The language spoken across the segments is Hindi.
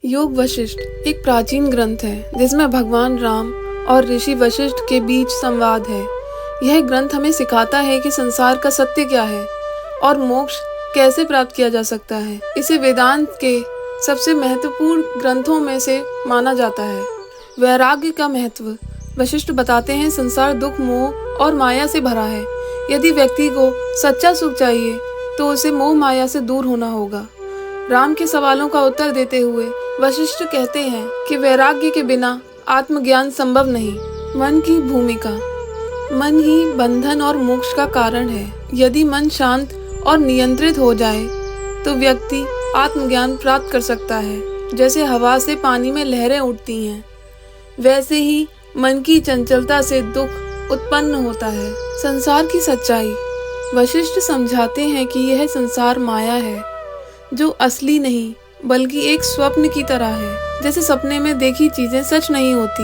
योग वशिष्ठ एक प्राचीन ग्रंथ है जिसमें भगवान राम और ऋषि वशिष्ठ के बीच संवाद है। यह ग्रंथ हमें सिखाता है कि संसार का सत्य क्या है और मोक्ष कैसे प्राप्त किया जा सकता है। इसे वेदांत के सबसे महत्वपूर्ण ग्रंथों में से माना जाता है। वैराग्य का महत्व वशिष्ठ बताते हैं, संसार दुख, मोह और माया से भरा है। यदि व्यक्ति को सच्चा सुख चाहिए तो उसे मोह माया से दूर होना होगा। राम के सवालों का उत्तर देते हुए वशिष्ठ कहते हैं कि वैराग्य के बिना आत्मज्ञान संभव नहीं। मन की भूमिका। मन ही बंधन और मोक्ष का कारण है। यदि मन शांत और नियंत्रित हो जाए तो व्यक्ति आत्मज्ञान प्राप्त कर सकता है। जैसे हवा से पानी में लहरें उठती हैं, वैसे ही मन की चंचलता से दुख उत्पन्न होता है। संसार की सच्चाई। वशिष्ठ समझाते हैं कि यह संसार माया है जो असली नहीं बल्कि एक स्वप्न की तरह है। जैसे सपने में देखी चीजें सच नहीं होती,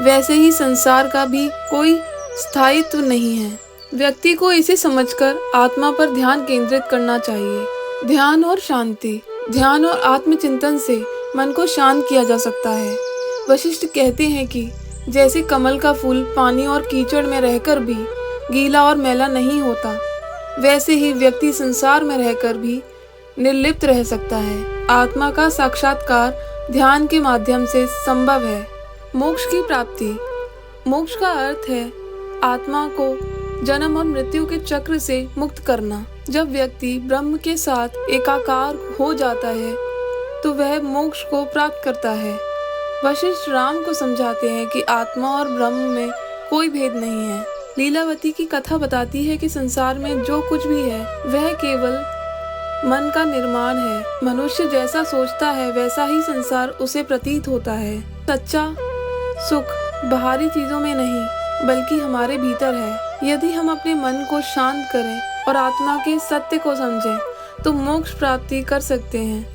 वैसे ही संसार का भी कोई स्थायित्व नहीं है। व्यक्ति को इसे समझकर आत्मा पर ध्यान केंद्रित करना चाहिए। ध्यान और शांति। ध्यान और आत्मचिंतन से मन को शांत किया जा सकता है। वशिष्ठ कहते हैं कि जैसे कमल का फूल पानी और कीचड़ में रहकर भी गीला और मैला नहीं होता, वैसे ही व्यक्ति संसार में रहकर भी निर्लिप्त रह सकता है। आत्मा का साक्षात्कार ध्यान के माध्यम से संभव है। मोक्ष की प्राप्ति। मोक्ष का अर्थ है आत्मा को जन्म और मृत्यु के चक्र से मुक्त करना। जब व्यक्ति ब्रह्म के साथ एकाकार हो जाता है तो वह मोक्ष को प्राप्त करता है। वशिष्ठ राम को समझाते हैं कि आत्मा और ब्रह्म में कोई भेद नहीं है। लीलावती की कथा बताती है कि संसार में जो कुछ भी है वह केवल मन का निर्माण है। मनुष्य जैसा सोचता है वैसा ही संसार उसे प्रतीत होता है। सच्चा सुख बाहरी चीजों में नहीं बल्कि हमारे भीतर है। यदि हम अपने मन को शांत करें और आत्मा के सत्य को समझें तो मोक्ष प्राप्ति कर सकते हैं।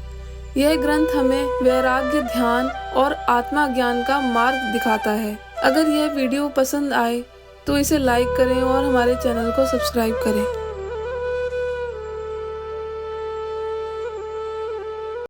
यह ग्रंथ हमें वैराग्य, ध्यान और आत्मा ज्ञान का मार्ग दिखाता है। अगर यह वीडियो पसंद आए तो इसे लाइक करें और हमारे चैनल को सब्सक्राइब करें।